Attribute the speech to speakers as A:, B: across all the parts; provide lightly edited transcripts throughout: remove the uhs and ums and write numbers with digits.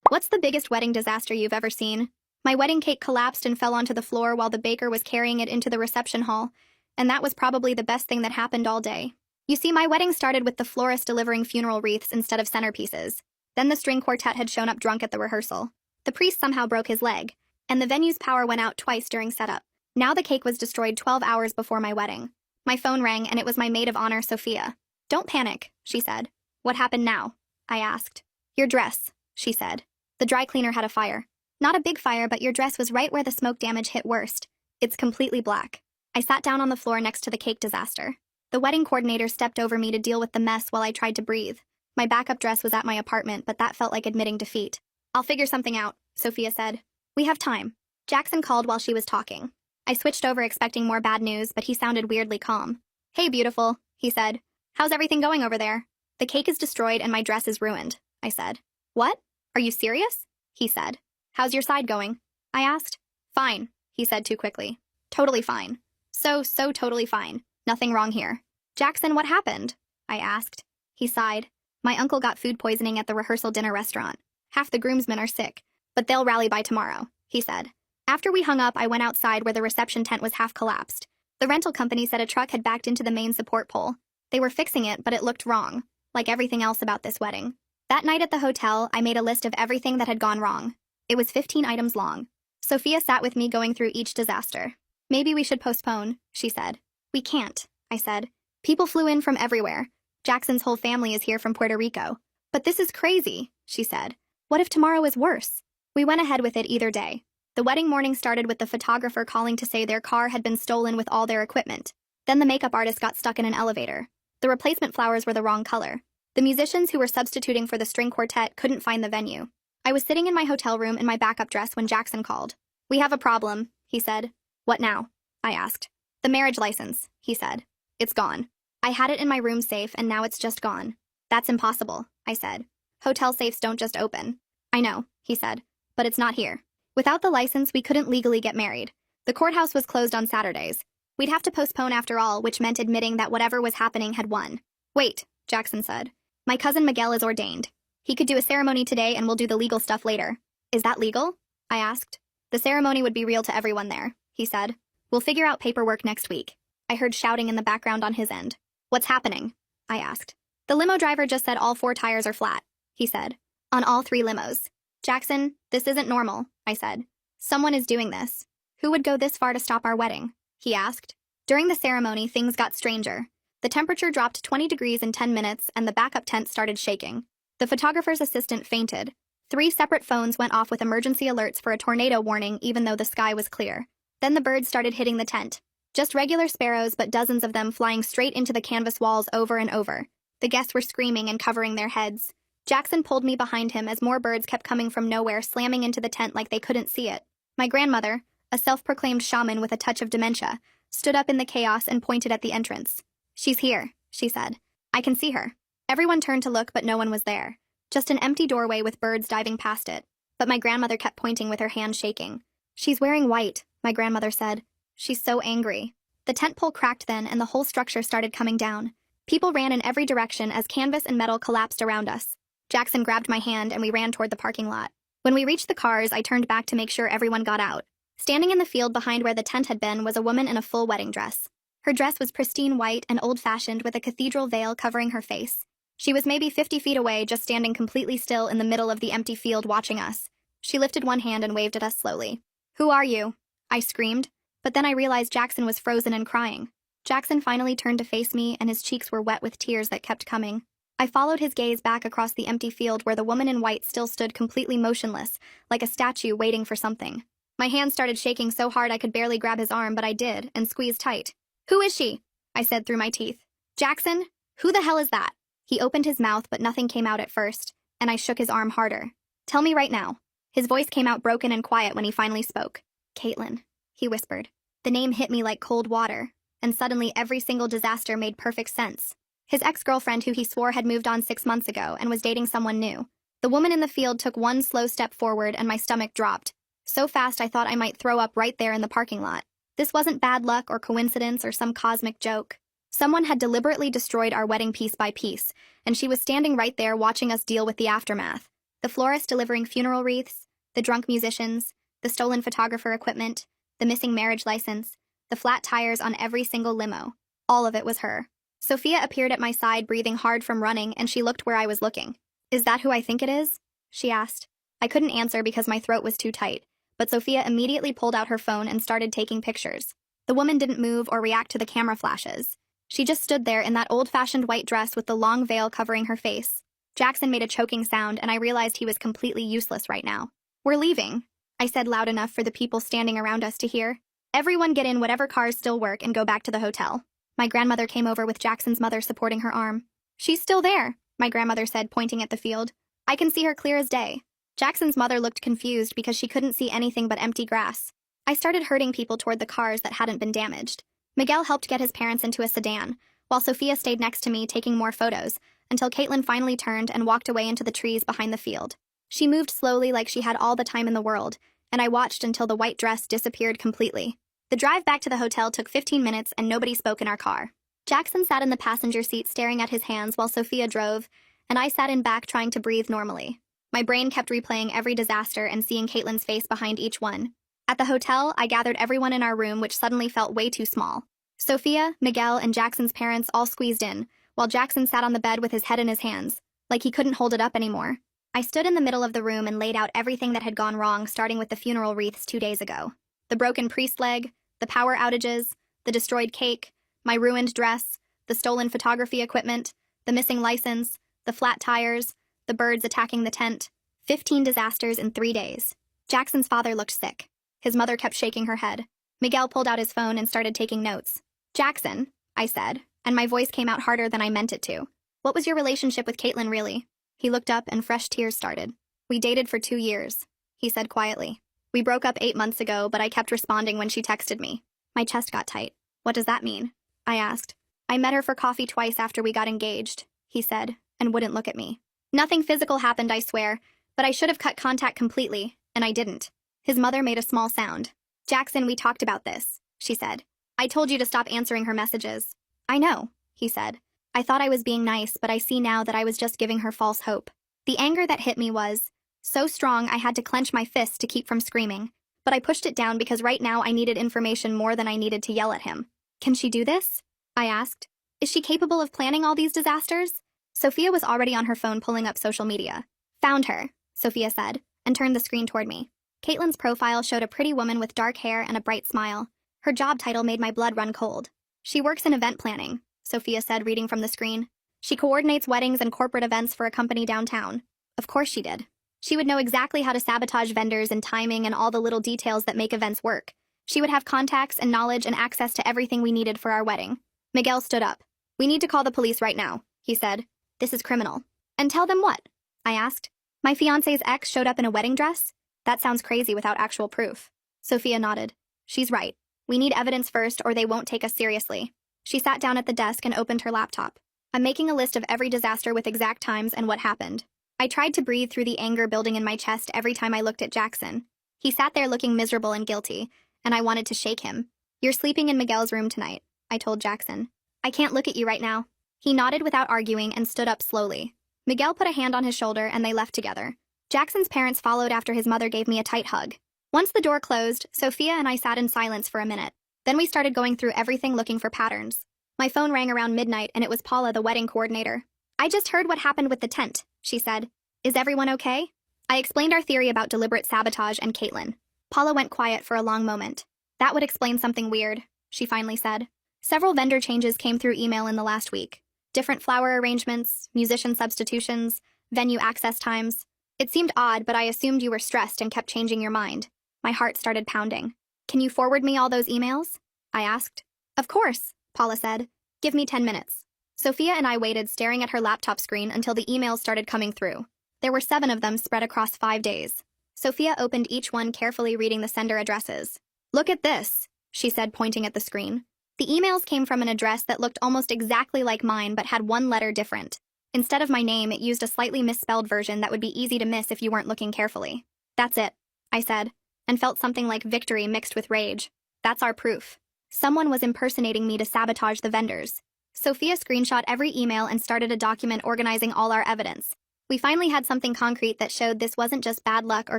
A: What's the biggest wedding disaster you've ever seen? My wedding cake collapsed and fell onto the floor while the baker was carrying it into the reception hall, and that was probably the best thing that happened all day. You see, my wedding started with the florist delivering funeral wreaths instead of centerpieces. Then the string quartet had shown up drunk at the rehearsal. The priest somehow broke his leg, and the venue's power went out twice during setup. Now the cake was destroyed 12 hours before my wedding. My phone rang, and it was my maid of honor, Sophia. "Don't panic," she said. "What happened now?" I asked. "Your dress," she said. "The dry cleaner had a fire. Not a big fire, but your dress was right where the smoke damage hit worst. It's completely black." I sat down on the floor next to the cake disaster. The wedding coordinator stepped over me to deal with the mess while I tried to breathe. My backup dress was at my apartment, but that felt like admitting defeat. "I'll figure something out," Sophia said. "We have time." Jackson called while she was talking. I switched over expecting more bad news, but he sounded weirdly calm. "Hey, beautiful," he said. "How's everything going over there?" "The cake is destroyed and my dress is ruined," I said. "What? Are you serious?" he said. "How's your side going?" I asked. "Fine," he said too quickly. "Totally fine. So totally fine. Nothing wrong here." "Jackson, what happened?" I asked. He sighed. "My uncle got food poisoning at the rehearsal dinner restaurant. Half the groomsmen are sick, but they'll rally by tomorrow," he said. After we hung up, I went outside where the reception tent was half collapsed. The rental company said a truck had backed into the main support pole. They were fixing it, but it looked wrong, like everything else about this wedding. That night at the hotel, I made a list of everything that had gone wrong. It was 15 items long. Sophia sat with me going through each disaster. "Maybe we should postpone," she said. "We can't," I said. "People flew in from everywhere. Jackson's whole family is here from Puerto Rico." "But this is crazy," she said. "What if tomorrow is worse?" We went ahead with it either day. The wedding morning started with the photographer calling to say their car had been stolen with all their equipment. Then the makeup artist got stuck in an elevator. The replacement flowers were the wrong color. The musicians who were substituting for the string quartet couldn't find the venue. I was sitting in my hotel room in my backup dress when Jackson called. "We have a problem," he said. "What now?" I asked. "The marriage license," he said. "It's gone. I had it in my room safe and now it's just gone." "That's impossible," I said. "Hotel safes don't just open." "I know," he said, "but it's not here. Without the license, we couldn't legally get married. The courthouse was closed on Saturdays. We'd have to postpone after all, which meant admitting that whatever was happening had won." "Wait," Jackson said. "My cousin Miguel is ordained. He could do a ceremony today and we'll do the legal stuff later." "Is that legal?" I asked. "The ceremony would be real to everyone there," he said. "We'll figure out paperwork next week." I heard shouting in the background on his end. "What's happening?" I asked. "The limo driver just said all 4 tires are flat," he said. "On all 3 limos." "Jackson, this isn't normal," I said. "Someone is doing this." "Who would go this far to stop our wedding?" he asked. During the ceremony, things got stranger. The temperature dropped 20 degrees in 10 minutes and the backup tent started shaking. The photographer's assistant fainted. 3 separate phones went off with emergency alerts for a tornado warning even though the sky was clear. Then the birds started hitting the tent. Just regular sparrows, but dozens of them flying straight into the canvas walls over and over. The guests were screaming and covering their heads. Jackson pulled me behind him as more birds kept coming from nowhere, slamming into the tent like they couldn't see it. My grandmother, a self-proclaimed shaman with a touch of dementia, stood up in the chaos and pointed at the entrance. "She's here," she said. "I can see her." Everyone turned to look, but no one was there. Just an empty doorway with birds diving past it. But my grandmother kept pointing with her hand shaking. "She's wearing white," my grandmother said. "She's so angry." The tent pole cracked then, and the whole structure started coming down. People ran in every direction as canvas and metal collapsed around us. Jackson grabbed my hand and we ran toward the parking lot. When we reached the cars, I turned back to make sure everyone got out. Standing in the field behind where the tent had been was a woman in a full wedding dress. Her dress was pristine white and old-fashioned with a cathedral veil covering her face. She was maybe 50 feet away, just standing completely still in the middle of the empty field watching us. She lifted one hand and waved at us slowly. "Who are you?" I screamed, but then I realized Jackson was frozen and crying. Jackson finally turned to face me and his cheeks were wet with tears that kept coming. I followed his gaze back across the empty field where the woman in white still stood completely motionless, like a statue waiting for something. My hand started shaking so hard I could barely grab his arm, but I did, and squeezed tight. "Who is she?" I said through my teeth. "Jackson? Who the hell is that?" He opened his mouth, but nothing came out at first, and I shook his arm harder. "Tell me right now." His voice came out broken and quiet when he finally spoke. "Caitlin," he whispered. The name hit me like cold water, and suddenly every single disaster made perfect sense. His ex-girlfriend, who he swore had moved on 6 months ago and was dating someone new. The woman in the field took one slow step forward and my stomach dropped. So fast I thought I might throw up right there in the parking lot. This wasn't bad luck or coincidence or some cosmic joke. Someone had deliberately destroyed our wedding piece by piece, and she was standing right there watching us deal with the aftermath. The florist delivering funeral wreaths, the drunk musicians, the stolen photographer equipment, the missing marriage license, the flat tires on every single limo. All of it was her. Sophia appeared at my side, breathing hard from running, and she looked where I was looking. "Is that who I think it is?" she asked. I couldn't answer because my throat was too tight, but Sophia immediately pulled out her phone and started taking pictures. The woman didn't move or react to the camera flashes. She just stood there in that old-fashioned white dress with the long veil covering her face. Jackson made a choking sound, and I realized he was completely useless right now. "We're leaving," I said loud enough for the people standing around us to hear. "Everyone get in whatever cars still work and go back to the hotel." My grandmother came over with Jackson's mother supporting her arm. "She's still there," my grandmother said, pointing at the field. "I can see her clear as day." Jackson's mother looked confused because she couldn't see anything but empty grass. I started herding people toward the cars that hadn't been damaged. Miguel helped get his parents into a sedan, while Sophia stayed next to me taking more photos, until Caitlin finally turned and walked away into the trees behind the field. She moved slowly like she had all the time in the world, and I watched until the white dress disappeared completely. The drive back to the hotel took 15 minutes and nobody spoke in our car. Jackson sat in the passenger seat staring at his hands while Sophia drove, and I sat in back trying to breathe normally. My brain kept replaying every disaster and seeing Caitlin's face behind each one. At the hotel, I gathered everyone in our room, which suddenly felt way too small. Sophia, Miguel, and Jackson's parents all squeezed in, while Jackson sat on the bed with his head in his hands, like he couldn't hold it up anymore. I stood in the middle of the room and laid out everything that had gone wrong, starting with the funeral wreaths 2 days ago. The broken priest leg, the power outages, the destroyed cake, my ruined dress, the stolen photography equipment, the missing license, the flat tires, the birds attacking the tent. 15 disasters in 3 days. Jackson's father looked sick. His mother kept shaking her head. Miguel pulled out his phone and started taking notes. "Jackson," I said, and my voice came out harder than I meant it to. "What was your relationship with Caitlin really?" He looked up and fresh tears started. "We dated for 2 years," he said quietly. "We broke up 8 months ago, but I kept responding when she texted me." My chest got tight. "What does that mean?" I asked. "I met her for coffee twice after we got engaged," he said, and wouldn't look at me. "Nothing physical happened, I swear, but I should have cut contact completely, and I didn't." His mother made a small sound. "Jackson, we talked about this," she said. "I told you to stop answering her messages." "I know," he said. "I thought I was being nice, but I see now that I was just giving her false hope." The anger that hit me was so strong I had to clench my fists to keep from screaming, but I pushed it down because right now I needed information more than I needed to yell at him. "Can she do this?" I asked. "Is she capable of planning all these disasters?" Sophia was already on her phone pulling up social media. "Found her," Sophia said, and turned the screen toward me. Caitlin's profile showed a pretty woman with dark hair and a bright smile. Her job title made my blood run cold. "She works in event planning," Sophia said, reading from the screen. "She coordinates weddings and corporate events for a company downtown." Of course she did. She would know exactly how to sabotage vendors and timing and all the little details that make events work. She would have contacts and knowledge and access to everything we needed for our wedding. Miguel stood up. "We need to call the police right now," he said. "This is criminal." "And tell them what?" I asked. "My fiancé's ex showed up in a wedding dress? That sounds crazy without actual proof." Sophia nodded. "She's right. We need evidence first or they won't take us seriously." She sat down at the desk and opened her laptop. "I'm making a list of every disaster with exact times and what happened." I tried to breathe through the anger building in my chest every time I looked at Jackson. He sat there looking miserable and guilty, and I wanted to shake him. "You're sleeping in Miguel's room tonight," I told Jackson. "I can't look at you right now." He nodded without arguing and stood up slowly. Miguel put a hand on his shoulder and they left together. Jackson's parents followed after his mother gave me a tight hug. Once the door closed, Sophia and I sat in silence for a minute. Then we started going through everything looking for patterns. My phone rang around midnight and it was Paula, the wedding coordinator. "I just heard what happened with the tent," she said. "Is everyone okay?" I explained our theory about deliberate sabotage and Caitlin. Paula went quiet for a long moment. "That would explain something weird," she finally said. "Several vendor changes came through email in the last week. Different flower arrangements, musician substitutions, venue access times. It seemed odd, but I assumed you were stressed and kept changing your mind." My heart started pounding. "Can you forward me all those emails?" I asked. "Of course," Paula said. "Give me 10 minutes." Sophia and I waited, staring at her laptop screen until the emails started coming through. There were 7 of them spread across 5 days. Sophia opened each one, carefully reading the sender addresses. "Look at this," she said, pointing at the screen. The emails came from an address that looked almost exactly like mine but had one letter different. Instead of my name, it used a slightly misspelled version that would be easy to miss if you weren't looking carefully. "That's it," I said, and felt something like victory mixed with rage. "That's our proof. Someone was impersonating me to sabotage the vendors." Sophia screenshot every email and started a document organizing all our evidence. We finally had something concrete that showed this wasn't just bad luck or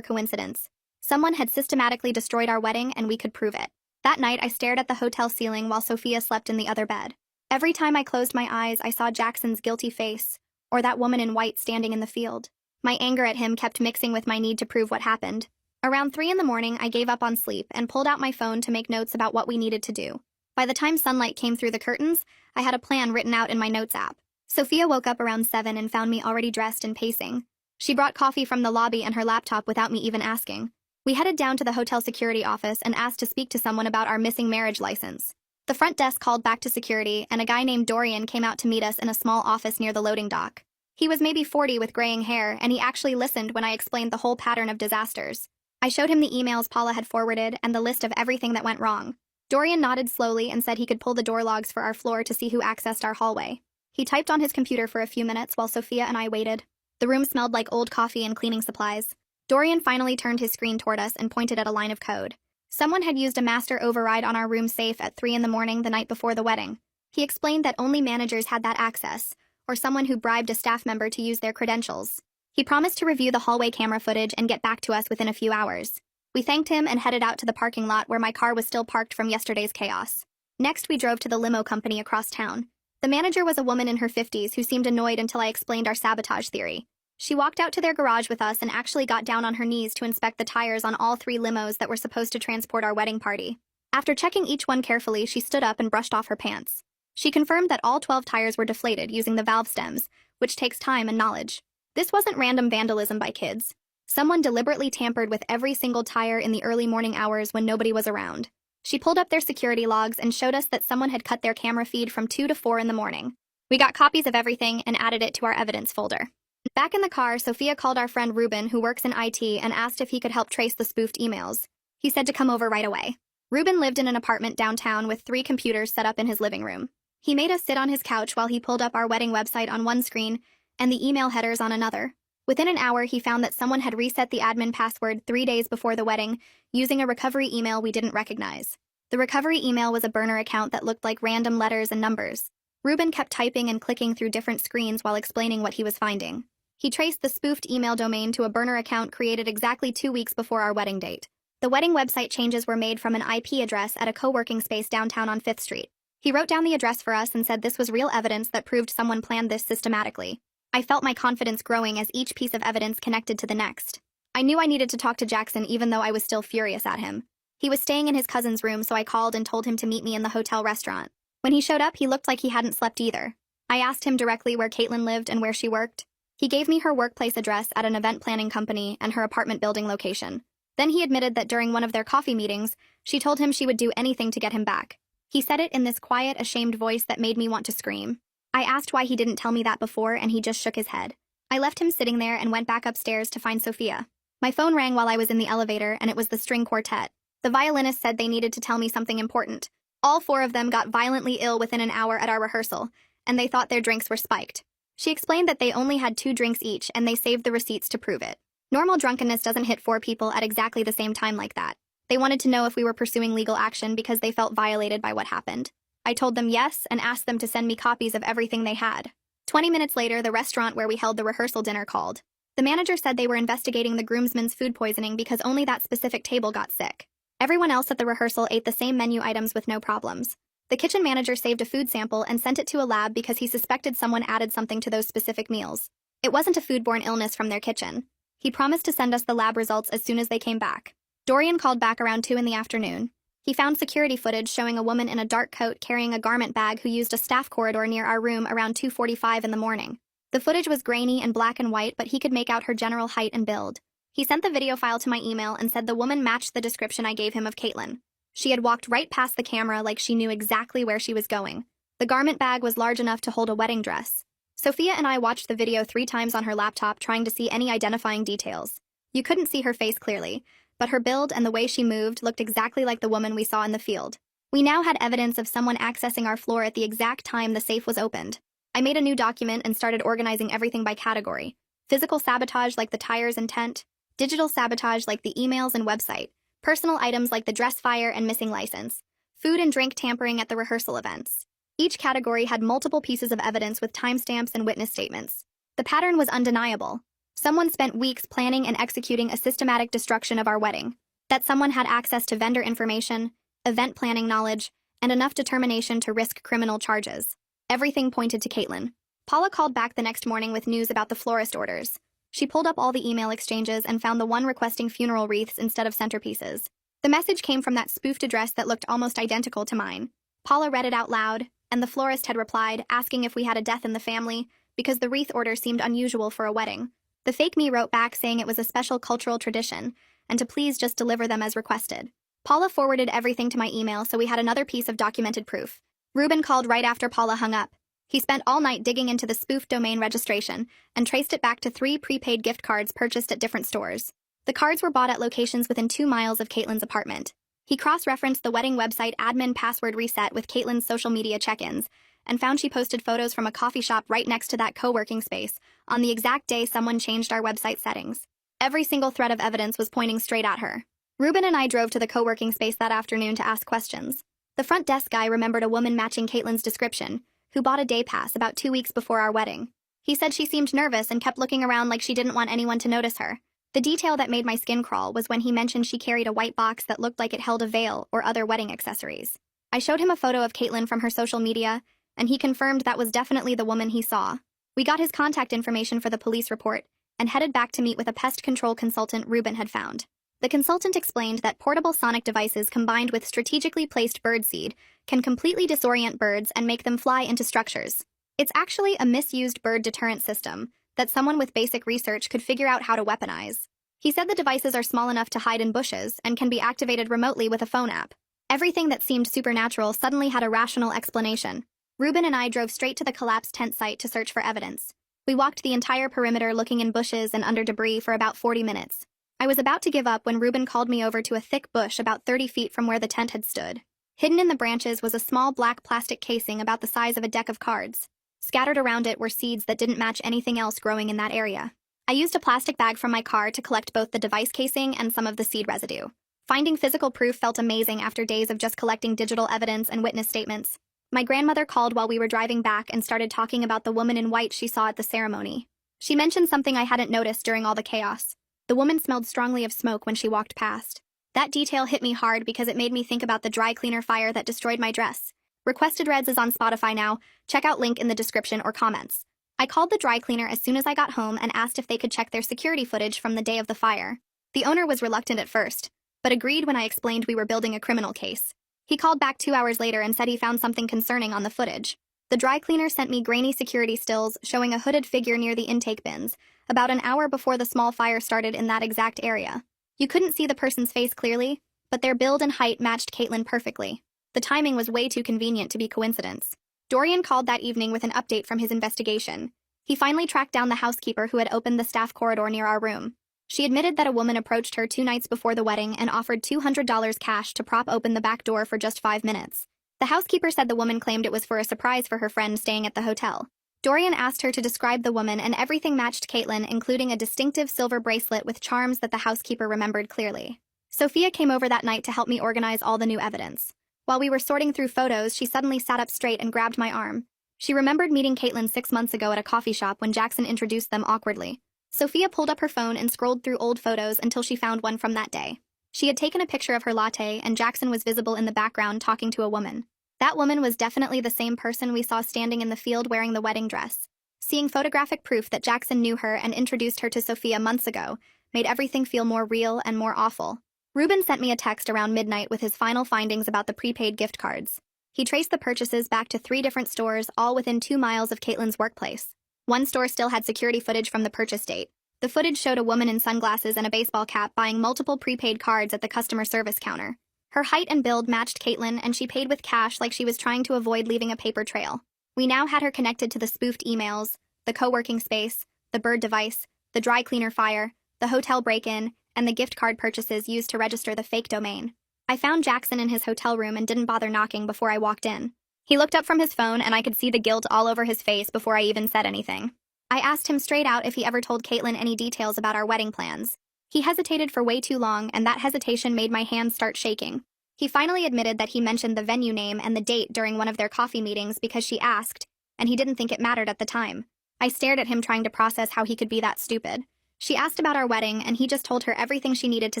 A: coincidence. Someone had systematically destroyed our wedding, and we could prove it. That night, I stared at the hotel ceiling while Sophia slept in the other bed. Every time I closed my eyes, I saw Jackson's guilty face, or that woman in white standing in the field. My anger at him kept mixing with my need to prove what happened. Around 3 in the morning, I gave up on sleep and pulled out my phone to make notes about what we needed to do. By the time sunlight came through the curtains, I had a plan written out in my notes app. Sophia woke up around 7 and found me already dressed and pacing. She brought coffee from the lobby and her laptop without me even asking. We headed down to the hotel security office and asked to speak to someone about our missing marriage license. The front desk called back to security, and a guy named Dorian came out to meet us in a small office near the loading dock. He was maybe 40 with graying hair, and he actually listened when I explained the whole pattern of disasters. I showed him the emails Paula had forwarded and the list of everything that went wrong. Dorian nodded slowly and said he could pull the door logs for our floor to see who accessed our hallway. He typed on his computer for a few minutes while Sophia and I waited. The room smelled like old coffee and cleaning supplies. Dorian finally turned his screen toward us and pointed at a line of code. Someone had used a master override on our room safe at 3 in the morning the night before the wedding. He explained that only managers had that access, or someone who bribed a staff member to use their credentials. He promised to review the hallway camera footage and get back to us within a few hours. We thanked him and headed out to the parking lot where my car was still parked from yesterday's chaos. Next, we drove to the limo company across town. The manager was a woman in her 50s who seemed annoyed until I explained our sabotage theory. She walked out to their garage with us and actually got down on her knees to inspect the tires on all 3 limos that were supposed to transport our wedding party. After checking each one carefully, she stood up and brushed off her pants. She confirmed that all 12 tires were deflated using the valve stems, which takes time and knowledge. This wasn't random vandalism by kids. Someone deliberately tampered with every single tire in the early morning hours when nobody was around. She pulled up their security logs and showed us that someone had cut their camera feed from 2 to 4 in the morning. We got copies of everything and added it to our evidence folder. Back in the car, Sophia called our friend Ruben, who works in IT, and asked if he could help trace the spoofed emails. He said to come over right away. Ruben lived in an apartment downtown with 3 computers set up in his living room. He made us sit on his couch while he pulled up our wedding website on one screen and the email headers on another. Within an hour, he found that someone had reset the admin password 3 days before the wedding using a recovery email we didn't recognize. The recovery email was a burner account that looked like random letters and numbers. Ruben kept typing and clicking through different screens while explaining what he was finding. He traced the spoofed email domain to a burner account created exactly 2 weeks before our wedding date. The wedding website changes were made from an IP address at a co-working space downtown on 5th Street. He wrote down the address for us and said this was real evidence that proved someone planned this systematically. I felt my confidence growing as each piece of evidence connected to the next. I knew I needed to talk to Jackson even though I was still furious at him. He was staying in his cousin's room, so I called and told him to meet me in the hotel restaurant. When he showed up, he looked like he hadn't slept either. I asked him directly where Caitlin lived and where she worked. He gave me her workplace address at an event planning company and her apartment building location. Then he admitted that during one of their coffee meetings, she told him she would do anything to get him back. He said it in this quiet, ashamed voice that made me want to scream. I asked why he didn't tell me that before, and he just shook his head. I left him sitting there and went back upstairs to find Sophia. My phone rang while I was in the elevator, and it was the string quartet. The violinist said they needed to tell me something important. All 4 of them got violently ill within an hour at our rehearsal, and they thought their drinks were spiked. She explained that they only had 2 drinks each, and they saved the receipts to prove it. Normal drunkenness doesn't hit 4 people at exactly the same time like that. They wanted to know if we were pursuing legal action because they felt violated by what happened. I told them yes and asked them to send me copies of everything they had. 20 minutes later, the restaurant where we held the rehearsal dinner called. The manager said they were investigating the groomsmen's food poisoning because only that specific table got sick. Everyone else at the rehearsal ate the same menu items with no problems. The kitchen manager saved a food sample and sent it to a lab because he suspected someone added something to those specific meals. It wasn't a foodborne illness from their kitchen. He promised to send us the lab results as soon as they came back. Dorian called back around 2 in the afternoon. He found security footage showing a woman in a dark coat carrying a garment bag who used a staff corridor near our room around 2:45 in the morning. The footage was grainy and black and white, but he could make out her general height and build. He sent the video file to my email and said the woman matched the description I gave him of Caitlin. She had walked right past the camera like she knew exactly where she was going. The garment bag was large enough to hold a wedding dress. Sophia and I watched the video 3 times on her laptop trying to see any identifying details. You couldn't see her face clearly, but her build and the way she moved looked exactly like the woman we saw in the field. We now had evidence of someone accessing our floor at the exact time the safe was opened. I made a new document and started organizing everything by category. Physical sabotage like the tires and tent, digital sabotage like the emails and website, personal items like the dress fire and missing license, food and drink tampering at the rehearsal events. Each category had multiple pieces of evidence with timestamps and witness statements. The pattern was undeniable. Someone spent weeks planning and executing a systematic destruction of our wedding. That someone had access to vendor information, event planning knowledge, and enough determination to risk criminal charges. Everything pointed to Caitlin. Paula called back the next morning with news about the florist orders. She pulled up all the email exchanges and found the one requesting funeral wreaths instead of centerpieces. The message came from that spoofed address that looked almost identical to mine. Paula read it out loud, and the florist had replied, asking if we had a death in the family, because the wreath order seemed unusual for a wedding. The fake me wrote back saying it was a special cultural tradition, and to please just deliver them as requested. Paula forwarded everything to my email, so we had another piece of documented proof. Ruben called right after Paula hung up. He spent all night digging into the spoofed domain registration and traced it back to 3 prepaid gift cards purchased at different stores. The cards were bought at locations within 2 miles of Caitlin's apartment. He cross-referenced the wedding website admin password reset with Caitlin's social media check-ins and found she posted photos from a coffee shop right next to that co-working space on the exact day someone changed our website settings. Every single thread of evidence was pointing straight at her. Ruben and I drove to the co-working space that afternoon to ask questions. The front desk guy remembered a woman matching Caitlin's description, who bought a day pass about 2 weeks before our wedding. He said she seemed nervous and kept looking around like she didn't want anyone to notice her. The detail that made my skin crawl was when he mentioned she carried a white box that looked like it held a veil or other wedding accessories. I showed him a photo of Caitlin from her social media, and he confirmed that was definitely the woman he saw. We got his contact information for the police report and headed back to meet with a pest control consultant Ruben had found. The consultant explained that portable sonic devices combined with strategically placed birdseed can completely disorient birds and make them fly into structures. It's actually a misused bird deterrent system that someone with basic research could figure out how to weaponize. He said the devices are small enough to hide in bushes and can be activated remotely with a phone app. Everything that seemed supernatural suddenly had a rational explanation. Ruben and I drove straight to the collapsed tent site to search for evidence. We walked the entire perimeter looking in bushes and under debris for about 40 minutes. I was about to give up when Ruben called me over to a thick bush about 30 feet from where the tent had stood. Hidden in the branches was a small black plastic casing about the size of a deck of cards. Scattered around it were seeds that didn't match anything else growing in that area. I used a plastic bag from my car to collect both the device casing and some of the seed residue. Finding physical proof felt amazing after days of just collecting digital evidence and witness statements. My grandmother called while we were driving back and started talking about the woman in white she saw at the ceremony. She mentioned something I hadn't noticed during all the chaos. The woman smelled strongly of smoke when she walked past. That detail hit me hard because it made me think about the dry cleaner fire that destroyed my dress. Requested Reds is on Spotify now. Check out link in the description or comments. I called the dry cleaner as soon as I got home and asked if they could check their security footage from the day of the fire. The owner was reluctant at first, but agreed when I explained we were building a criminal case. He called back 2 hours later and said he found something concerning on the footage. The dry cleaner sent me grainy security stills showing a hooded figure near the intake bins, about an hour before the small fire started in that exact area. You couldn't see the person's face clearly, but their build and height matched Caitlin perfectly. The timing was way too convenient to be coincidence. Dorian called that evening with an update from his investigation. He finally tracked down the housekeeper who had opened the staff corridor near our room. She admitted that a woman approached her 2 nights before the wedding and offered $200 cash to prop open the back door for just 5 minutes. The housekeeper said the woman claimed it was for a surprise for her friend staying at the hotel. Dorian asked her to describe the woman and everything matched Caitlin, including a distinctive silver bracelet with charms that the housekeeper remembered clearly. Sophia came over that night to help me organize all the new evidence. While we were sorting through photos, she suddenly sat up straight and grabbed my arm. She remembered meeting Caitlin 6 months ago at a coffee shop when Jackson introduced them awkwardly. Sophia pulled up her phone and scrolled through old photos until she found one from that day. She had taken a picture of her latte, and Jackson was visible in the background talking to a woman. That woman was definitely the same person we saw standing in the field wearing the wedding dress. Seeing photographic proof that Jackson knew her and introduced her to Sophia months ago made everything feel more real and more awful. Ruben sent me a text around midnight with his final findings about the prepaid gift cards. He traced the purchases back to 3 different stores, all within 2 miles of Caitlin's workplace. One store still had security footage from the purchase date. The footage showed a woman in sunglasses and a baseball cap buying multiple prepaid cards at the customer service counter. Her height and build matched Caitlin, and she paid with cash like she was trying to avoid leaving a paper trail. We now had her connected to the spoofed emails, the co-working space, the bird device, the dry cleaner fire, the hotel break-in, and the gift card purchases used to register the fake domain. I found Jackson in his hotel room and didn't bother knocking before I walked in. He looked up from his phone and I could see the guilt all over his face before I even said anything. I asked him straight out if he ever told Caitlin any details about our wedding plans. He hesitated for way too long, and that hesitation made my hands start shaking. He finally admitted that he mentioned the venue name and the date during one of their coffee meetings because she asked, and he didn't think it mattered at the time. I stared at him trying to process how he could be that stupid. She asked about our wedding, and he just told her everything she needed to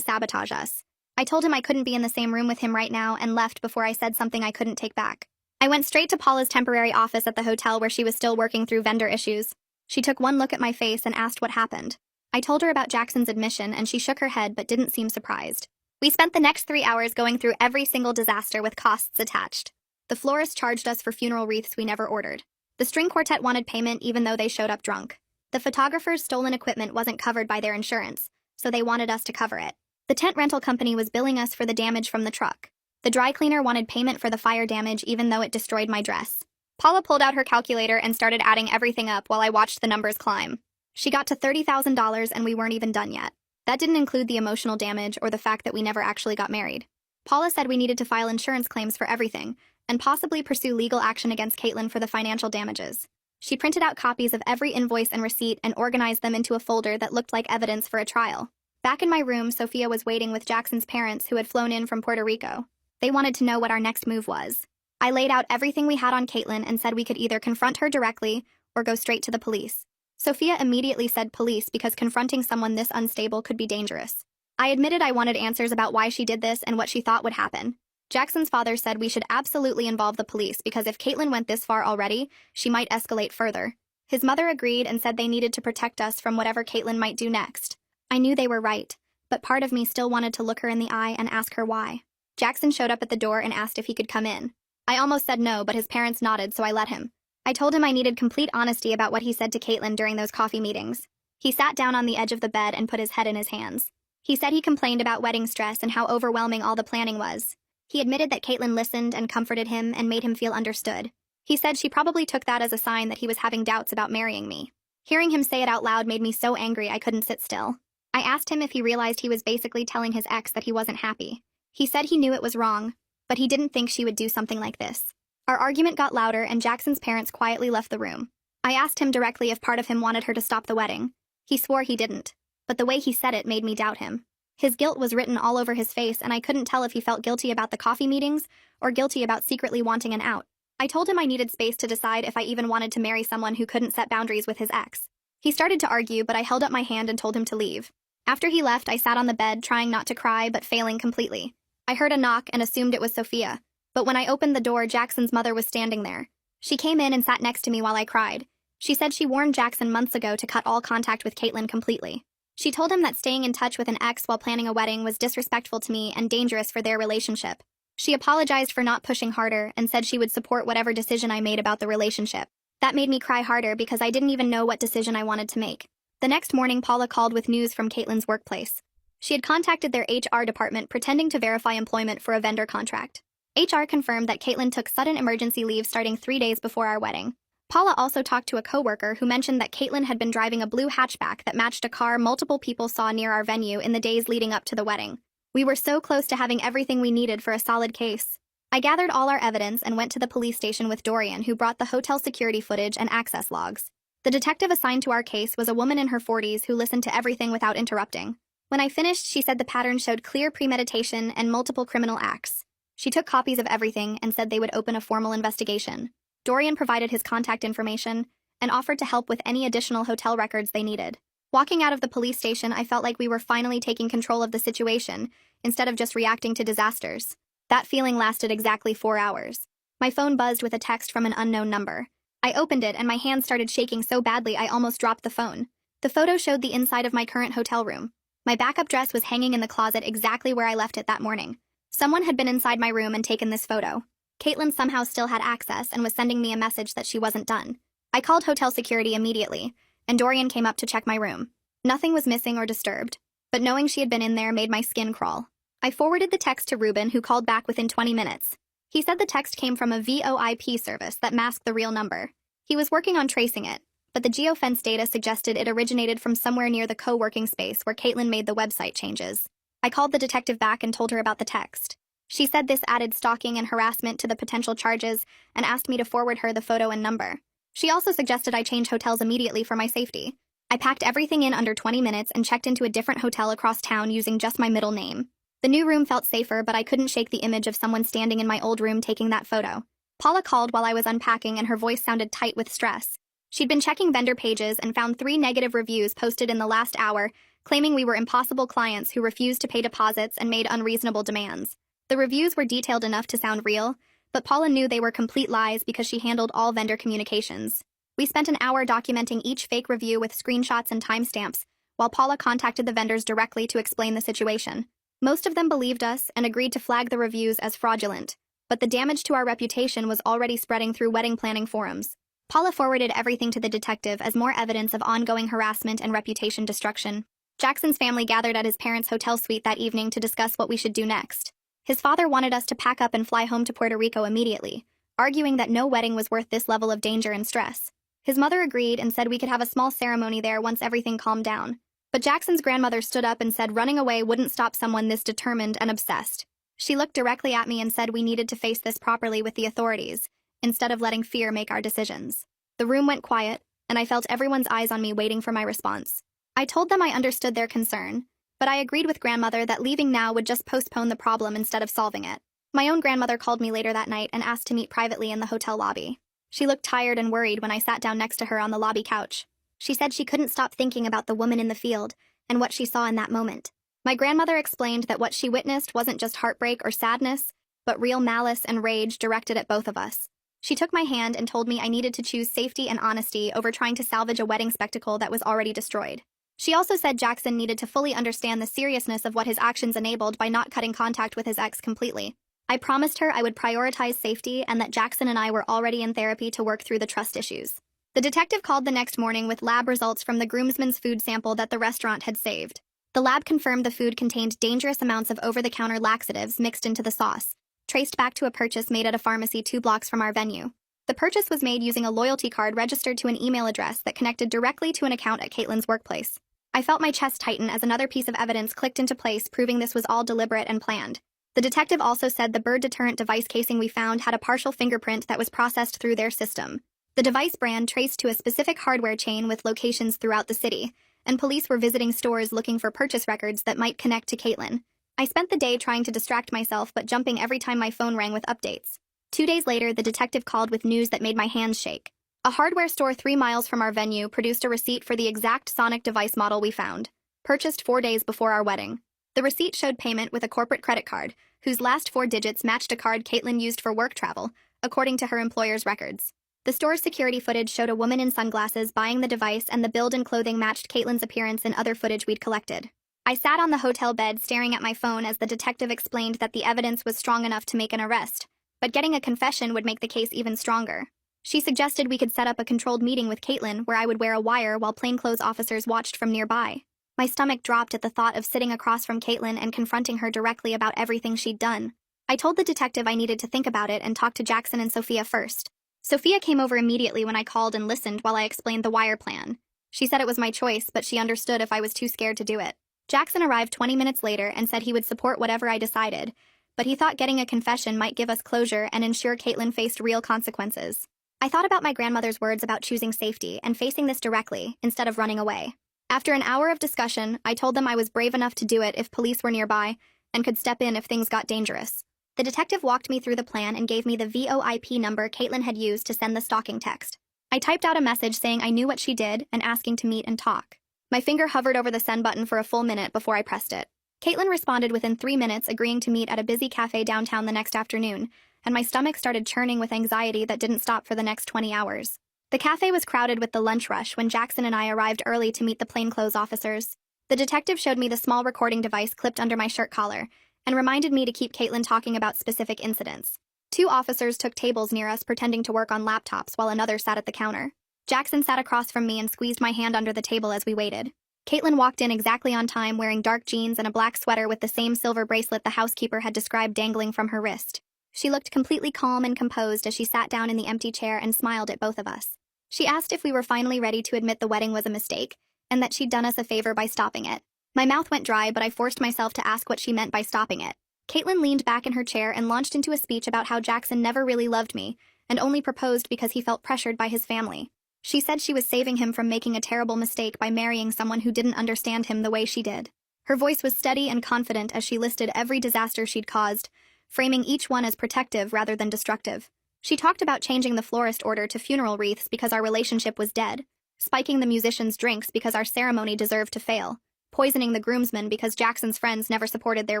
A: sabotage us. I told him I couldn't be in the same room with him right now and left before I said something I couldn't take back. I went straight to Paula's temporary office at the hotel where she was still working through vendor issues. She took one look at my face and asked what happened. I told her about Jackson's admission, and she shook her head but didn't seem surprised. We spent the next 3 hours going through every single disaster with costs attached. The florist charged us for funeral wreaths we never ordered. The string quartet wanted payment even though they showed up drunk. The photographer's stolen equipment wasn't covered by their insurance, so they wanted us to cover it. The tent rental company was billing us for the damage from the truck. The dry cleaner wanted payment for the fire damage even though it destroyed my dress. Paula pulled out her calculator and started adding everything up while I watched the numbers climb. She got to $30,000 and we weren't even done yet. That didn't include the emotional damage or the fact that we never actually got married. Paula said we needed to file insurance claims for everything and possibly pursue legal action against Caitlin for the financial damages. She printed out copies of every invoice and receipt and organized them into a folder that looked like evidence for a trial. Back in my room, Sophia was waiting with Jackson's parents who had flown in from Puerto Rico. They wanted to know what our next move was. I laid out everything we had on Caitlin and said we could either confront her directly or go straight to the police. Sophia immediately said police because confronting someone this unstable could be dangerous. I admitted I wanted answers about why she did this and what she thought would happen. Jackson's father said we should absolutely involve the police because if Caitlin went this far already, she might escalate further. His mother agreed and said they needed to protect us from whatever Caitlin might do next. I knew they were right, but part of me still wanted to look her in the eye and ask her why. Jackson showed up at the door and asked if he could come in. I almost said no, but his parents nodded, so I let him. I told him I needed complete honesty about what he said to Caitlin during those coffee meetings. He sat down on the edge of the bed and put his head in his hands. He said he complained about wedding stress and how overwhelming all the planning was. He admitted that Caitlin listened and comforted him and made him feel understood. He said she probably took that as a sign that he was having doubts about marrying me. Hearing him say it out loud made me so angry I couldn't sit still. I asked him if he realized he was basically telling his ex that he wasn't happy. He said he knew it was wrong, but he didn't think she would do something like this. Our argument got louder and Jackson's parents quietly left the room. I asked him directly if part of him wanted her to stop the wedding. He swore he didn't, but the way he said it made me doubt him. His guilt was written all over his face and I couldn't tell if he felt guilty about the coffee meetings or guilty about secretly wanting an out. I told him I needed space to decide if I even wanted to marry someone who couldn't set boundaries with his ex. He started to argue, but I held up my hand and told him to leave. After he left, I sat on the bed trying not to cry but failing completely. I heard a knock and assumed it was Sophia. But when I opened the door, Jackson's mother was standing there. She came in and sat next to me while I cried. She said she warned Jackson months ago to cut all contact with Caitlin completely. She told him that staying in touch with an ex while planning a wedding was disrespectful to me and dangerous for their relationship. She apologized for not pushing harder and said she would support whatever decision I made about the relationship. That made me cry harder because I didn't even know what decision I wanted to make. The next morning, Paula called with news from Caitlin's workplace. She had contacted their HR department pretending to verify employment for a vendor contract. HR confirmed that Caitlin took sudden emergency leave starting 3 days before our wedding. Paula also talked to a coworker who mentioned that Caitlin had been driving a blue hatchback that matched a car multiple people saw near our venue in the days leading up to the wedding. We were so close to having everything we needed for a solid case. I gathered all our evidence and went to the police station with Dorian, who brought the hotel security footage and access logs. The detective assigned to our case was a woman in her 40s who listened to everything without interrupting. When I finished, she said the pattern showed clear premeditation and multiple criminal acts. She took copies of everything and said they would open a formal investigation. Dorian provided his contact information and offered to help with any additional hotel records they needed. Walking out of the police station, I felt like we were finally taking control of the situation instead of just reacting to disasters. That feeling lasted exactly 4 hours. My phone buzzed with a text from an unknown number. I opened it and my hand started shaking so badly I almost dropped the phone. The photo showed the inside of my current hotel room. My backup dress was hanging in the closet exactly where I left it that morning. Someone had been inside my room and taken this photo. Caitlin somehow still had access and was sending me a message that she wasn't done. I called hotel security immediately, and Dorian came up to check my room. Nothing was missing or disturbed, but knowing she had been in there made my skin crawl. I forwarded the text to Ruben, who called back within 20 minutes. He said the text came from a VoIP service that masked the real number. He was working on tracing it, but the geofence data suggested it originated from somewhere near the co-working space where Caitlin made the website changes. I called the detective back and told her about the text. She said this added stalking and harassment to the potential charges and asked me to forward her the photo and number. She also suggested I change hotels immediately for my safety. I packed everything in under 20 minutes and checked into a different hotel across town using just my middle name. The new room felt safer, but I couldn't shake the image of someone standing in my old room taking that photo. Paula called while I was unpacking and her voice sounded tight with stress. She'd been checking vendor pages and found 3 negative reviews posted in the last hour, claiming we were impossible clients who refused to pay deposits and made unreasonable demands. The reviews were detailed enough to sound real, but Paula knew they were complete lies because she handled all vendor communications. We spent an hour documenting each fake review with screenshots and timestamps, while Paula contacted the vendors directly to explain the situation. Most of them believed us and agreed to flag the reviews as fraudulent, but the damage to our reputation was already spreading through wedding planning forums. Paula forwarded everything to the detective as more evidence of ongoing harassment and reputation destruction. Jackson's family gathered at his parents' hotel suite that evening to discuss what we should do next. His father wanted us to pack up and fly home to Puerto Rico immediately, arguing that no wedding was worth this level of danger and stress. His mother agreed and said we could have a small ceremony there once everything calmed down. But Jackson's grandmother stood up and said running away wouldn't stop someone this determined and obsessed. She looked directly at me and said we needed to face this properly with the authorities, instead of letting fear make our decisions. The room went quiet, and I felt everyone's eyes on me waiting for my response. I told them I understood their concern, but I agreed with grandmother that leaving now would just postpone the problem instead of solving it. My own grandmother called me later that night and asked to meet privately in the hotel lobby. She looked tired and worried when I sat down next to her on the lobby couch. She said she couldn't stop thinking about the woman in the field and what she saw in that moment. My grandmother explained that what she witnessed wasn't just heartbreak or sadness, but real malice and rage directed at both of us. She took my hand and told me I needed to choose safety and honesty over trying to salvage a wedding spectacle that was already destroyed. She also said Jackson needed to fully understand the seriousness of what his actions enabled by not cutting contact with his ex completely. I promised her I would prioritize safety and that Jackson and I were already in therapy to work through the trust issues. The detective called the next morning with lab results from the groomsman's food sample that the restaurant had saved. The lab confirmed the food contained dangerous amounts of over-the-counter laxatives mixed into the sauce, traced back to a purchase made at a pharmacy 2 blocks from our venue. The purchase was made using a loyalty card registered to an email address that connected directly to an account at Caitlin's workplace. I felt my chest tighten as another piece of evidence clicked into place, proving this was all deliberate and planned. The detective also said the bird deterrent device casing we found had a partial fingerprint that was processed through their system. The device brand traced to a specific hardware chain with locations throughout the city, and police were visiting stores looking for purchase records that might connect to Caitlin. I spent the day trying to distract myself but jumping every time my phone rang with updates. 2 days later, the detective called with news that made my hands shake. A hardware store 3 miles from our venue produced a receipt for the exact sonic device model we found, purchased 4 days before our wedding. The receipt showed payment with a corporate credit card, whose last 4 digits matched a card Caitlin used for work travel, according to her employer's records. The store's security footage showed a woman in sunglasses buying the device, and the build and clothing matched Caitlin's appearance in other footage we'd collected. I sat on the hotel bed staring at my phone as the detective explained that the evidence was strong enough to make an arrest, but getting a confession would make the case even stronger. She suggested we could set up a controlled meeting with Caitlin where I would wear a wire while plainclothes officers watched from nearby. My stomach dropped at the thought of sitting across from Caitlin and confronting her directly about everything she'd done. I told the detective I needed to think about it and talk to Jackson and Sophia first. Sophia came over immediately when I called and listened while I explained the wire plan. She said it was my choice, but she understood if I was too scared to do it. Jackson arrived 20 minutes later and said he would support whatever I decided, but he thought getting a confession might give us closure and ensure Caitlin faced real consequences. I thought about my grandmother's words about choosing safety and facing this directly, instead of running away. After an hour of discussion, I told them I was brave enough to do it if police were nearby and could step in if things got dangerous. The detective walked me through the plan and gave me the VoIP number Caitlin had used to send the stalking text. I typed out a message saying I knew what she did and asking to meet and talk. My finger hovered over the send button for a full minute before I pressed it. Caitlin responded within 3 minutes, agreeing to meet at a busy cafe downtown the next afternoon, and my stomach started churning with anxiety that didn't stop for the next 20 hours. The cafe was crowded with the lunch rush when Jackson and I arrived early to meet the plainclothes officers. The detective showed me the small recording device clipped under my shirt collar and reminded me to keep Caitlin talking about specific incidents. 2 officers took tables near us pretending to work on laptops while another sat at the counter. Jackson sat across from me and squeezed my hand under the table as we waited. Caitlin walked in exactly on time, wearing dark jeans and a black sweater with the same silver bracelet the housekeeper had described dangling from her wrist. She looked completely calm and composed as she sat down in the empty chair and smiled at both of us. She asked if we were finally ready to admit the wedding was a mistake, and that she'd done us a favor by stopping it. My mouth went dry, but I forced myself to ask what she meant by stopping it. Caitlin leaned back in her chair and launched into a speech about how Jackson never really loved me, and only proposed because he felt pressured by his family. She said she was saving him from making a terrible mistake by marrying someone who didn't understand him the way she did. Her voice was steady and confident as she listed every disaster she'd caused, framing each one as protective rather than destructive. She talked about changing the florist order to funeral wreaths because our relationship was dead, spiking the musicians' drinks because our ceremony deserved to fail, poisoning the groomsmen because Jackson's friends never supported their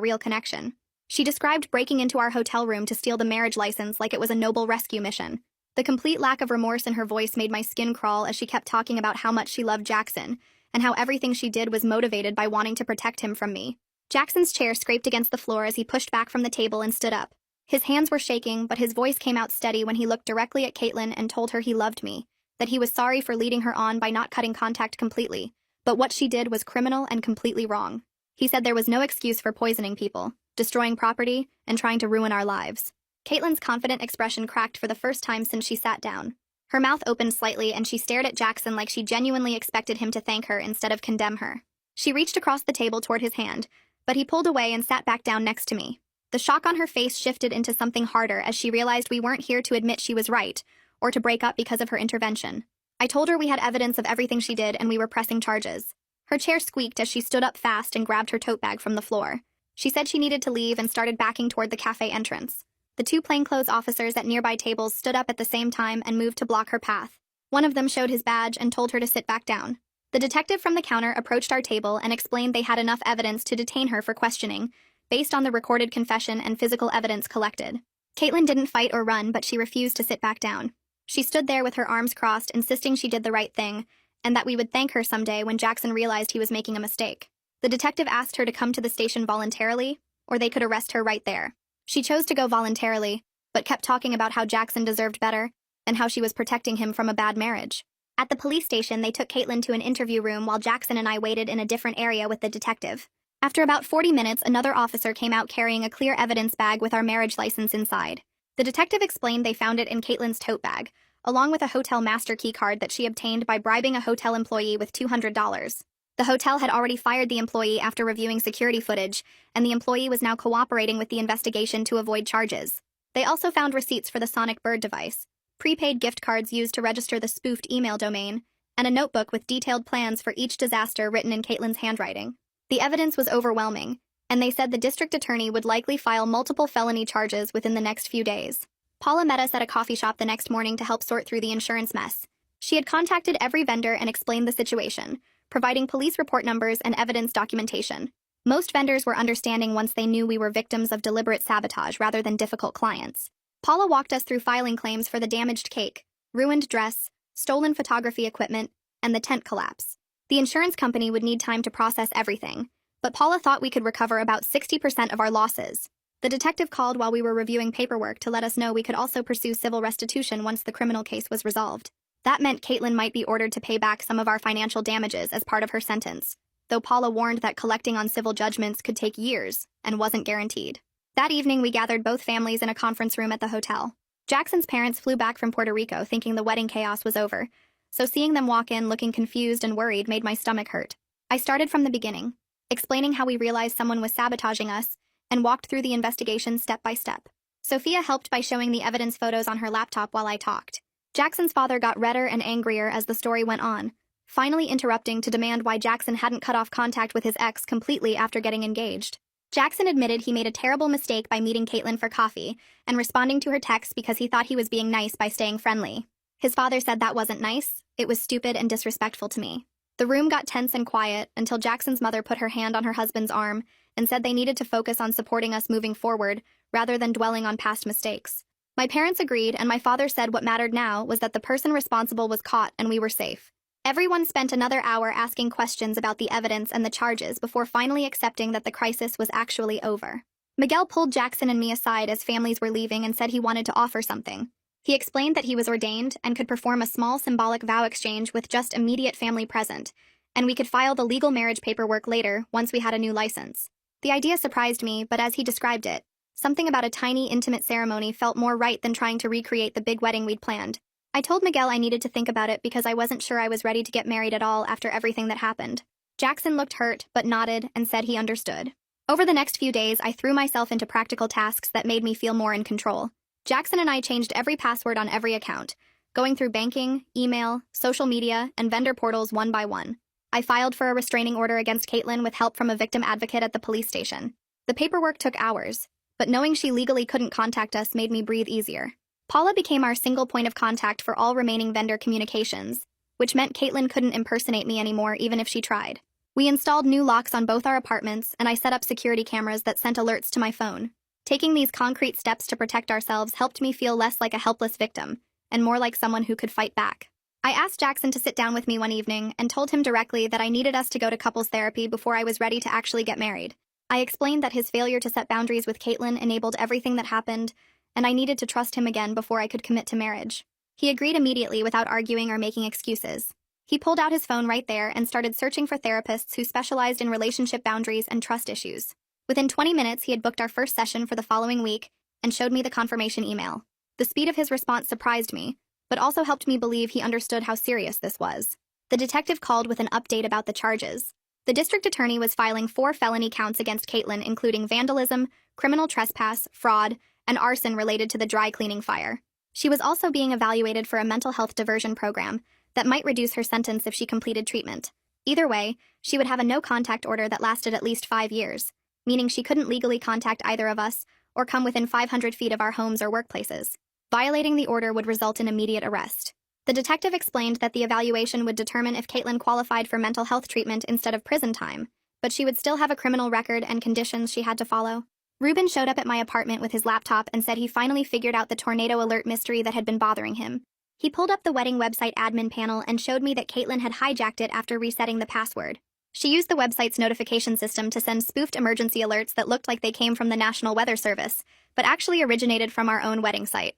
A: real connection. She described breaking into our hotel room to steal the marriage license like it was a noble rescue mission. The complete lack of remorse in her voice made my skin crawl as she kept talking about how much she loved Jackson, and how everything she did was motivated by wanting to protect him from me. Jackson's chair scraped against the floor as he pushed back from the table and stood up. His hands were shaking, but his voice came out steady when he looked directly at Caitlin and told her he loved me, that he was sorry for leading her on by not cutting contact completely, but what she did was criminal and completely wrong. He said there was no excuse for poisoning people, destroying property, and trying to ruin our lives. Caitlin's confident expression cracked for the first time since she sat down. Her mouth opened slightly and she stared at Jackson like she genuinely expected him to thank her instead of condemn her. She reached across the table toward his hand, but he pulled away and sat back down next to me. The shock on her face shifted into something harder as she realized we weren't here to admit she was right, or to break up because of her intervention. I told her we had evidence of everything she did and we were pressing charges. Her chair squeaked as she stood up fast and grabbed her tote bag from the floor. She said she needed to leave and started backing toward the cafe entrance. The two plainclothes officers at nearby tables stood up at the same time and moved to block her path. One of them showed his badge and told her to sit back down. The detective from the counter approached our table and explained they had enough evidence to detain her for questioning, based on the recorded confession and physical evidence collected. Caitlin didn't fight or run, but she refused to sit back down. She stood there with her arms crossed, insisting she did the right thing, and that we would thank her someday when Jackson realized he was making a mistake. The detective asked her to come to the station voluntarily, or they could arrest her right there. She chose to go voluntarily, but kept talking about how Jackson deserved better, and how she was protecting him from a bad marriage. At the police station, they took Caitlin to an interview room while Jackson and I waited in a different area with the detective. After about 40 minutes, another officer came out carrying a clear evidence bag with our marriage license inside. The detective explained they found it in Caitlin's tote bag, along with a hotel master key card that she obtained by bribing a hotel employee with $200. The hotel had already fired the employee after reviewing security footage, and the employee was now cooperating with the investigation to avoid charges. They also found receipts for the Sonic Bird device, prepaid gift cards used to register the spoofed email domain, and a notebook with detailed plans for each disaster written in Caitlin's handwriting. The evidence was overwhelming, and they said the district attorney would likely file multiple felony charges within the next few days. Paula met us at a coffee shop the next morning to help sort through the insurance mess. She had contacted every vendor and explained the situation, providing police report numbers and evidence documentation. Most vendors were understanding once they knew we were victims of deliberate sabotage rather than difficult clients. Paula walked us through filing claims for the damaged cake, ruined dress, stolen photography equipment, and the tent collapse. The insurance company would need time to process everything, but Paula thought we could recover about 60% of our losses. The detective called while we were reviewing paperwork to let us know we could also pursue civil restitution once the criminal case was resolved. That meant Caitlin might be ordered to pay back some of our financial damages as part of her sentence, though Paula warned that collecting on civil judgments could take years and wasn't guaranteed. That evening, we gathered both families in a conference room at the hotel. Jackson's parents flew back from Puerto Rico thinking the wedding chaos was over, so seeing them walk in looking confused and worried made my stomach hurt. I started from the beginning, explaining how we realized someone was sabotaging us, and walked through the investigation step by step. Sophia helped by showing the evidence photos on her laptop while I talked. Jackson's father got redder and angrier as the story went on, finally interrupting to demand why Jackson hadn't cut off contact with his ex completely after getting engaged. Jackson admitted he made a terrible mistake by meeting Caitlin for coffee and responding to her texts because he thought he was being nice by staying friendly. His father said that wasn't nice, it was stupid and disrespectful to me. The room got tense and quiet until Jackson's mother put her hand on her husband's arm and said they needed to focus on supporting us moving forward rather than dwelling on past mistakes. My parents agreed, and my father said what mattered now was that the person responsible was caught and we were safe. Everyone spent another hour asking questions about the evidence and the charges before finally accepting that the crisis was actually over. Miguel pulled Jackson and me aside as families were leaving and said he wanted to offer something. He explained that he was ordained and could perform a small symbolic vow exchange with just immediate family present, and we could file the legal marriage paperwork later once we had a new license. The idea surprised me, but as he described it, something about a tiny, intimate ceremony felt more right than trying to recreate the big wedding we'd planned. I told Miguel I needed to think about it because I wasn't sure I was ready to get married at all after everything that happened. Jackson looked hurt, but nodded and said he understood. Over the next few days, I threw myself into practical tasks that made me feel more in control. Jackson and I changed every password on every account, going through banking, email, social media, and vendor portals one by one. I filed for a restraining order against Caitlin with help from a victim advocate at the police station. The paperwork took hours, but knowing she legally couldn't contact us made me breathe easier. Paula became our single point of contact for all remaining vendor communications, which meant Caitlin couldn't impersonate me anymore even if she tried. We installed new locks on both our apartments, and I set up security cameras that sent alerts to my phone. Taking these concrete steps to protect ourselves helped me feel less like a helpless victim, and more like someone who could fight back. I asked Jackson to sit down with me one evening and told him directly that I needed us to go to couples therapy before I was ready to actually get married. I explained that his failure to set boundaries with Caitlin enabled everything that happened, and I needed to trust him again before I could commit to marriage. He agreed immediately without arguing or making excuses. He pulled out his phone right there and started searching for therapists who specialized in relationship boundaries and trust issues. Within 20 minutes, he had booked our first session for the following week and showed me the confirmation email. The speed of his response surprised me, but also helped me believe he understood how serious this was. The detective called with an update about the charges. The district attorney was filing 4 felony counts against Caitlin, including vandalism, criminal trespass, fraud, and arson related to the dry cleaning fire. She was also being evaluated for a mental health diversion program that might reduce her sentence if she completed treatment. Either way, she would have a no-contact order that lasted at least 5 years, meaning she couldn't legally contact either of us or come within 500 feet of our homes or workplaces. Violating the order would result in immediate arrest. The detective explained that the evaluation would determine if Caitlin qualified for mental health treatment instead of prison time, but she would still have a criminal record and conditions she had to follow. Ruben showed up at my apartment with his laptop and said he finally figured out the tornado alert mystery that had been bothering him. He pulled up the wedding website admin panel and showed me that Caitlin had hijacked it after resetting the password. She used the website's notification system to send spoofed emergency alerts that looked like they came from the National Weather Service, but actually originated from our own wedding site.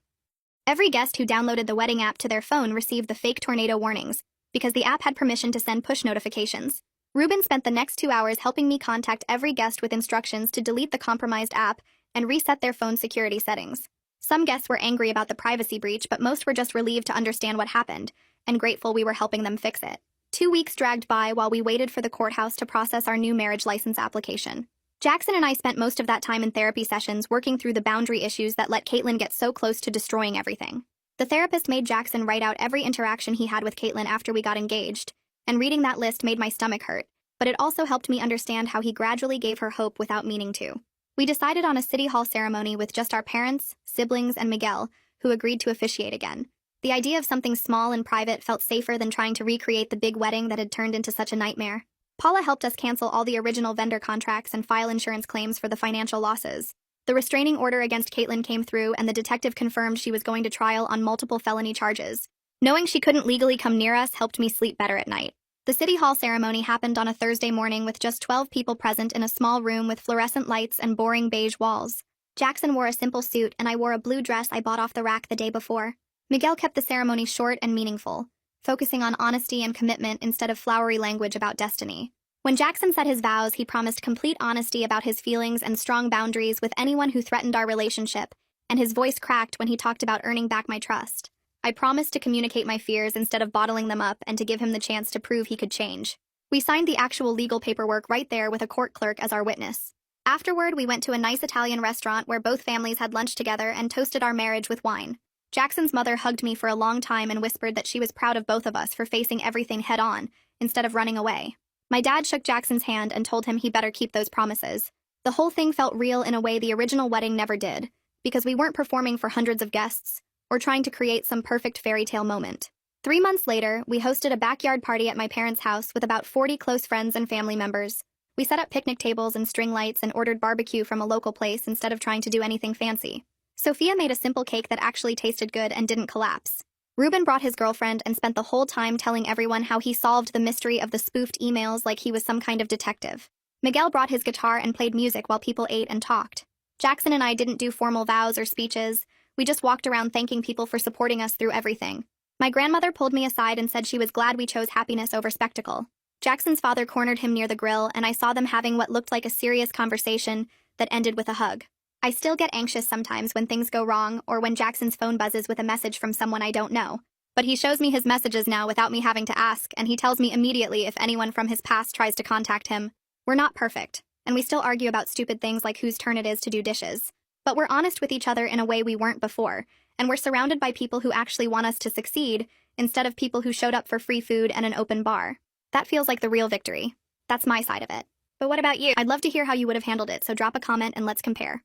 A: Every guest who downloaded the wedding app to their phone received the fake tornado warnings, because the app had permission to send push notifications. Ruben spent the next 2 hours helping me contact every guest with instructions to delete the compromised app and reset their phone security settings. Some guests were angry about the privacy breach, but most were just relieved to understand what happened, and grateful we were helping them fix it. 2 weeks dragged by while we waited for the courthouse to process our new marriage license application. Jackson and I spent most of that time in therapy sessions working through the boundary issues that let Caitlin get so close to destroying everything. The therapist made Jackson write out every interaction he had with Caitlin after we got engaged, and reading that list made my stomach hurt, but it also helped me understand how he gradually gave her hope without meaning to. We decided on a city hall ceremony with just our parents, siblings, and Miguel, who agreed to officiate again. The idea of something small and private felt safer than trying to recreate the big wedding that had turned into such a nightmare. Paula helped us cancel all the original vendor contracts and file insurance claims for the financial losses. The restraining order against Caitlin came through, and the detective confirmed she was going to trial on multiple felony charges. Knowing she couldn't legally come near us helped me sleep better at night. The City Hall ceremony happened on a Thursday morning with just 12 people present in a small room with fluorescent lights and boring beige walls. Jackson wore a simple suit, and I wore a blue dress I bought off the rack the day before. Miguel kept the ceremony short and meaningful, focusing on honesty and commitment instead of flowery language about destiny. When Jackson said his vows, he promised complete honesty about his feelings and strong boundaries with anyone who threatened our relationship, and his voice cracked when he talked about earning back my trust. I promised to communicate my fears instead of bottling them up and to give him the chance to prove he could change. We signed the actual legal paperwork right there with a court clerk as our witness. Afterward, we went to a nice Italian restaurant where both families had lunch together and toasted our marriage with wine. Jackson's mother hugged me for a long time and whispered that she was proud of both of us for facing everything head-on instead of running away. My dad shook Jackson's hand and told him he better keep those promises. The whole thing felt real in a way the original wedding never did, because we weren't performing for hundreds of guests or trying to create some perfect fairy tale moment. 3 months later, we hosted a backyard party at my parents' house with about 40 close friends and family members. We set up picnic tables and string lights and ordered barbecue from a local place instead of trying to do anything fancy. Sophia made a simple cake that actually tasted good and didn't collapse. Ruben brought his girlfriend and spent the whole time telling everyone how he solved the mystery of the spoofed emails like he was some kind of detective. Miguel brought his guitar and played music while people ate and talked. Jackson and I didn't do formal vows or speeches. We just walked around thanking people for supporting us through everything. My grandmother pulled me aside and said she was glad we chose happiness over spectacle. Jackson's father cornered him near the grill, and I saw them having what looked like a serious conversation that ended with a hug. I still get anxious sometimes when things go wrong or when Jackson's phone buzzes with a message from someone I don't know. But he shows me his messages now without me having to ask, and he tells me immediately if anyone from his past tries to contact him. We're not perfect, and we still argue about stupid things like whose turn it is to do dishes. But we're honest with each other in a way we weren't before, and we're surrounded by people who actually want us to succeed instead of people who showed up for free food and an open bar. That feels like the real victory. That's my side of it. But what about you? I'd love to hear how you would have handled it, so drop a comment and let's compare.